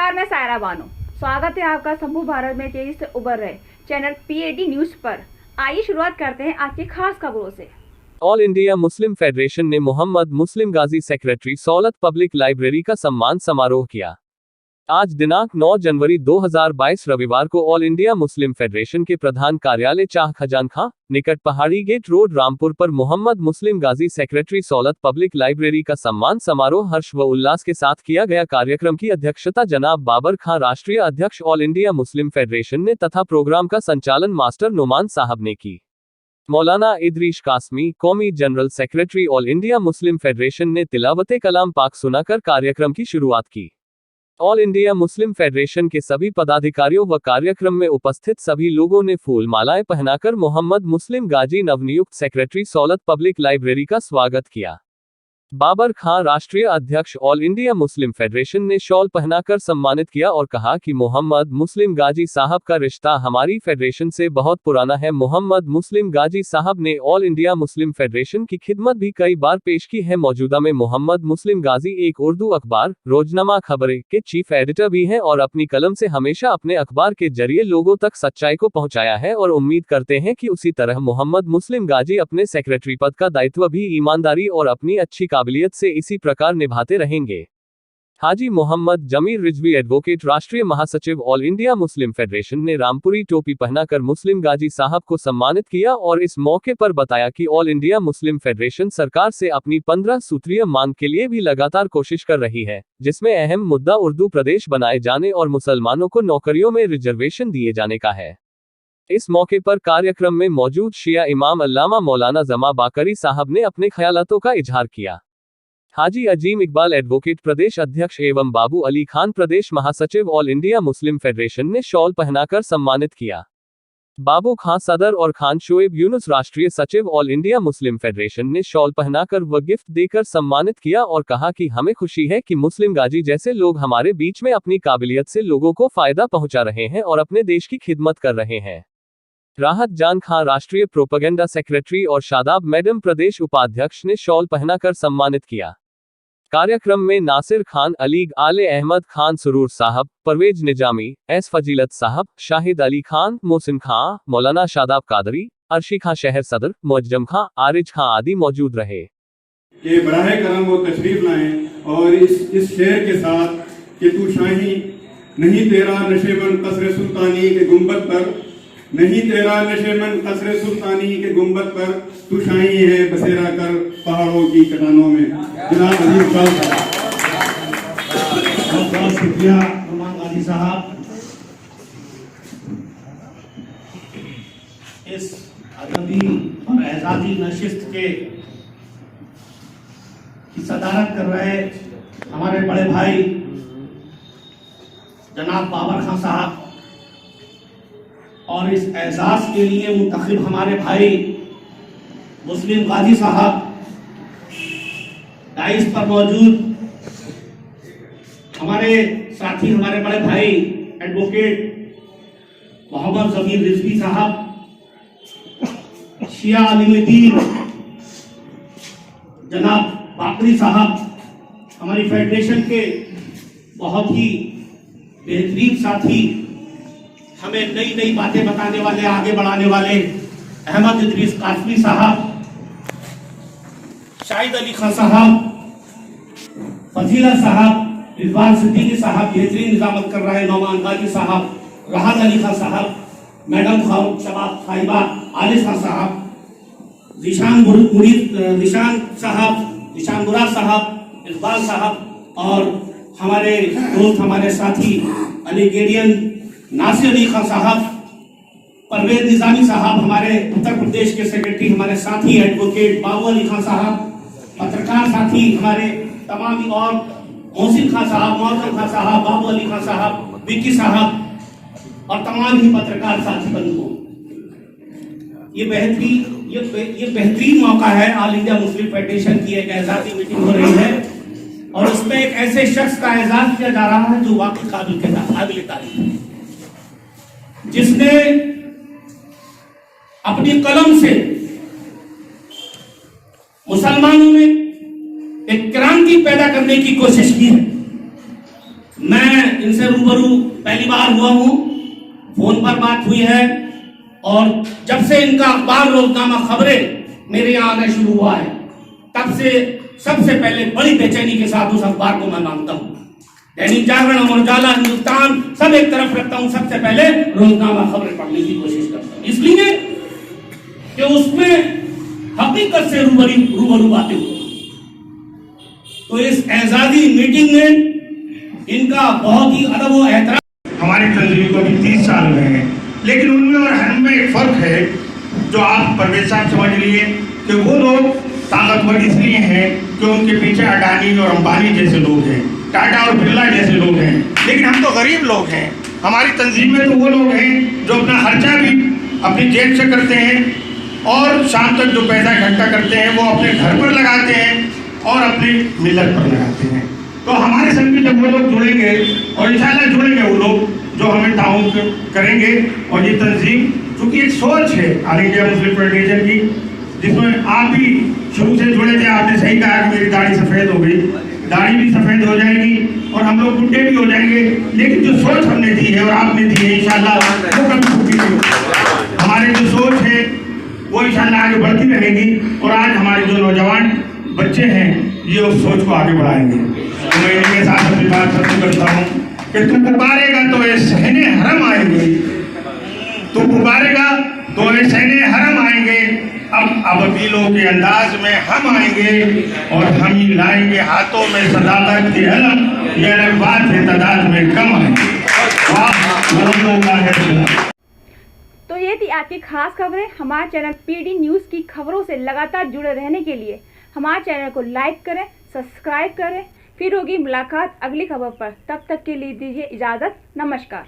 नमस्कार, मैं सायरा बानो। स्वागत है आपका शंभू भारत में तेजी से उभर रहे चैनल पीएडी न्यूज पर। आइए शुरुआत करते हैं आज की खास खबरों से। ऑल इंडिया मुस्लिम फेडरेशन ने मोहम्मद मुस्लिम गाजी सेक्रेटरी सौलत पब्लिक लाइब्रेरी का सम्मान समारोह किया। आज दिनांक 9 जनवरी 2022 रविवार को ऑल इंडिया मुस्लिम फेडरेशन के प्रधान कार्यालय चाह खजानखां निकट पहाड़ी गेट रोड रामपुर पर मोहम्मद मुस्लिम गाजी सेक्रेटरी सौलत पब्लिक लाइब्रेरी का सम्मान समारोह हर्ष व उल्लास के साथ किया गया। कार्यक्रम की अध्यक्षता जनाब बाबर खां राष्ट्रीय अध्यक्ष ऑल इंडिया मुस्लिम फेडरेशन ने तथा प्रोग्राम का संचालन मास्टर नुमान साहब ने की। मौलाना इदरीश कासमी कौमी general secretary all India Muslim federation ने तिलावते कलाम पाक सुनाकर कार्यक्रम की शुरुआत की। ऑल इंडिया मुस्लिम फेडरेशन के सभी पदाधिकारियों व कार्यक्रम में उपस्थित सभी लोगों ने फूल मालाएं पहनाकर मोहम्मद मुस्लिम गाजी नवनियुक्त सेक्रेटरी सौलत पब्लिक लाइब्रेरी का स्वागत किया। बाबर खां राष्ट्रीय अध्यक्ष ऑल इंडिया मुस्लिम फेडरेशन ने शॉल पहनाकर सम्मानित किया और कहा कि मोहम्मद मुस्लिम गाजी साहब का रिश्ता हमारी फेडरेशन से बहुत पुराना है। मोहम्मद मुस्लिम गाजी साहब ने ऑल इंडिया मुस्लिम फेडरेशन की खिदमत भी कई बार पेश की है। मौजूदा में मोहम्मद मुस्लिम गाजी एक उर्दू अखबार रोजनामा खबरें के चीफ एडिटर भी हैं और अपनी कलम से हमेशा अपने अखबार के जरिए लोगों तक सच्चाई को पहुंचाया है और उम्मीद करते हैं कि उसी तरह मोहम्मद मुस्लिम गाजी अपने सेक्रेटरी पद का दायित्व भी ईमानदारी और अपनी अच्छी काबिलियत से इसी प्रकार निभाते रहेंगे। हाजी मोहम्मद जमीर रिजवी एडवोकेट राष्ट्रीय महासचिव ऑल इंडिया मुस्लिम फेडरेशन ने रामपुरी टोपी पहनाकर मुस्लिम गाजी साहब को सम्मानित किया और इस मौके पर बताया कि ऑल इंडिया मुस्लिम फेडरेशन सरकार से अपनी 15 सूत्रीय मांग के लिए भी लगातार कोशिश कर रही है, जिसमें अहम मुद्दा उर्दू प्रदेश बनाए जाने और मुसलमानों को नौकरियों में रिजर्वेशन दिए जाने का है। इस मौके पर कार्यक्रम में मौजूद शिया इमाम अल्लामा मौलाना जमा बाकरी साहब ने अपने ख्यालातों का इजहार किया। हाजी अजीम इकबाल एडवोकेट प्रदेश अध्यक्ष एवं बाबू अली खान प्रदेश महासचिव ऑल इंडिया मुस्लिम फेडरेशन ने शॉल पहनाकर सम्मानित किया। बाबू खान सदर और खान शोएब यूनुस राष्ट्रीय सचिव ऑल इंडिया मुस्लिम फेडरेशन ने शॉल पहनाकर व गिफ्ट देकर सम्मानित किया और कहा कि हमें खुशी है कि मुस्लिम गाजी जैसे लोग हमारे बीच में अपनी काबिलियत से लोगों को फायदा पहुंचा रहे हैं और अपने देश की खिदमत कर रहे हैं। राहत जान खां राष्ट्रीय प्रोपेगेंडा सेक्रेटरी और शादाब मैडम प्रदेश उपाध्यक्ष ने शॉल पहनाकर सम्मानित किया। कार्यक्रम में नासिर खान अलीग आले अहमद खान सुरूर साहब, परवेज निजामी, एस फजीलत साहब, शाहिद अली खान, मोहसिन खां, मौलाना शादाब कादरी, अर्शी खां शहर सदर, मुअज्जम खां, आरिज खां आदि मौजूद रहे। कि बराहे करम वो तशरीफ लाएं और इस शेर के साथ कि तू शाही नहीं तेरा नशेमन कसरे सुल्तानी के गुंबद पर, नहीं तेरा नशेमन कसरे सुल्तानी के गुंबद पर, तू शाही है बसेरा कर पहाड़ों की चट्टानों में। जनाब अजीम साहब, बहुत शुक्रिया नुमान गाजी साहब। इस अदबी और एजाजी नशिस्त के की सदारत कर रहे हमारे बड़े भाई जनाब बाबर खां साहब और इस एजाज के लिए मुंतखब हमारे भाई मुस्लिम गाजी साहब, डाइस पर मौजूद हमारे साथी हमारे बड़े भाई एडवोकेट मोहम्मद जमीर रिजवी साहब, शिया आलिमुद्दीन जनाब बाकरी साहब, हमारी फेडरेशन के बहुत ही बेहतरीन साथी, हमें नई नई बातें बताने वाले, आगे बढ़ाने वाले अहमद इदरीस कासमी साहब, शाहिद अली खान साहब, फजीला साहब, रिजवान सिद्दीकी साहब, बेहतरीन निजामत कर रहे नौमान गाजी साहब, राहत अली खान साहब, मैडम खान शबाब साहिबा आलिस खान साहब, निशान मुराद साहब, इकबाल साहब और हमारे दोस्त हमारे साथी अलीगेरियन नासिर अली खान साहब, परवेज निजामी साहब, हमारे उत्तर प्रदेश के सेक्रेटरी हमारे साथी एडवोकेट बाबू अली खान साहब, पत्रकार साथी हमारे तमाम और मोहसिन खान साहब, मौजम खान साहब, बाबू अली खान साहब, विक्की साहब और तमाम ही पत्रकार साथी बंधुओं, ये बेहतरीन मौका है। ऑल इंडिया मुस्लिम फेडरेशन की एक एजाजी मीटिंग हो रही है और उसमें एक ऐसे शख्स का एजाज किया जा रहा है जो वाकई काबिल तारीफ है, जिसने अपनी कलम से मुसलमानों में एक क्रांति पैदा करने की कोशिश की है। मैं इनसे रूबरू पहली बार हुआ हूं, फोन पर बात हुई है, और जब से इनका अखबार रोजनामा खबरें मेरे यहाँ आना शुरू हुआ है, तब से सबसे पहले बड़ी बेचैनी के साथ उस अखबार को मैं मांगता हूँ। दैनिक जागरण, अमर उजाला, हिंदुस्तान सब एक तरफ रखता हूँ, सबसे पहले रोजनामा खबरें पढ़ने की कोशिश करता हूँ, इसलिए कि उसमें हकीकत से रूबरू बातें हुई। तो इस एजाजी मीटिंग में इनका बहुत ही अदब व एहतराम। हमारी तंजीम को भी 30 साल हुए हैं, लेकिन उनमें और हम में एक फर्क है जो आप परवेज साहब समझ लिए कि वो लोग ताकतवर इसलिए हैं कि उनके पीछे अडानी और अंबानी जैसे लोग हैं, टाटा और बिरला जैसे लोग हैं, लेकिन हम तो गरीब लोग हैं। हमारी तंजीम में तो वो लोग हैं जो अपना खर्चा भी अपनी जेब से करते हैं और शाम तक जो पैसा इकट्ठा करते हैं वो अपने घर पर लगाते हैं और अपनी मिलत पर लगाते हैं। तो हमारे संग में जब वो लोग जुड़ेंगे और इंशाल्लाह जुड़ेंगे वो लोग जो हमें ताउन करेंगे, और ये तंजीम चूँकि एक सोच है ऑल इंडिया मुस्लिम फेडरेशन की, जिसमें आप भी शुरू से जुड़े थे। आपने सही कहा कि मेरी दाढ़ी सफ़ेद हो गई, दाढ़ी भी सफ़ेद हो जाएगी और हम लोग बुढ़े भी हो जाएंगे, लेकिन जो सोच हमने दी है और आपने दी है इंशाल्लाह वो कभी छूटी नहीं होगी। हमारी जो सोच है वो इंशाल्लाह आगे बढ़ती रहेगी, और आज हमारे जो नौजवान बच्चे हैं ये उस सोच को आगे बढ़ाएंगे। तो मैं इनके साथ अपनी बात खत्म करता हूँ कि तू पुकारेगा तो ये सहने हरम आएंगे, तू पुकारेगा तो ये सहने हरम आएंगे। अब अबीलों के अंदाज में हम आएंगे और हम ही लाएंगे हाथों में सदाकत की अलम, ये अलग के तादाद में कम आएंगे। तो ये थी आज की खास खबरें। हमारे चैनल पीडी न्यूज़ की खबरों से लगातार जुड़े रहने के लिए हमारे चैनल को लाइक करें, सब्सक्राइब करें। फिर होगी मुलाकात अगली खबर पर, तब तक के लिए दीजिए इजाज़त। नमस्कार।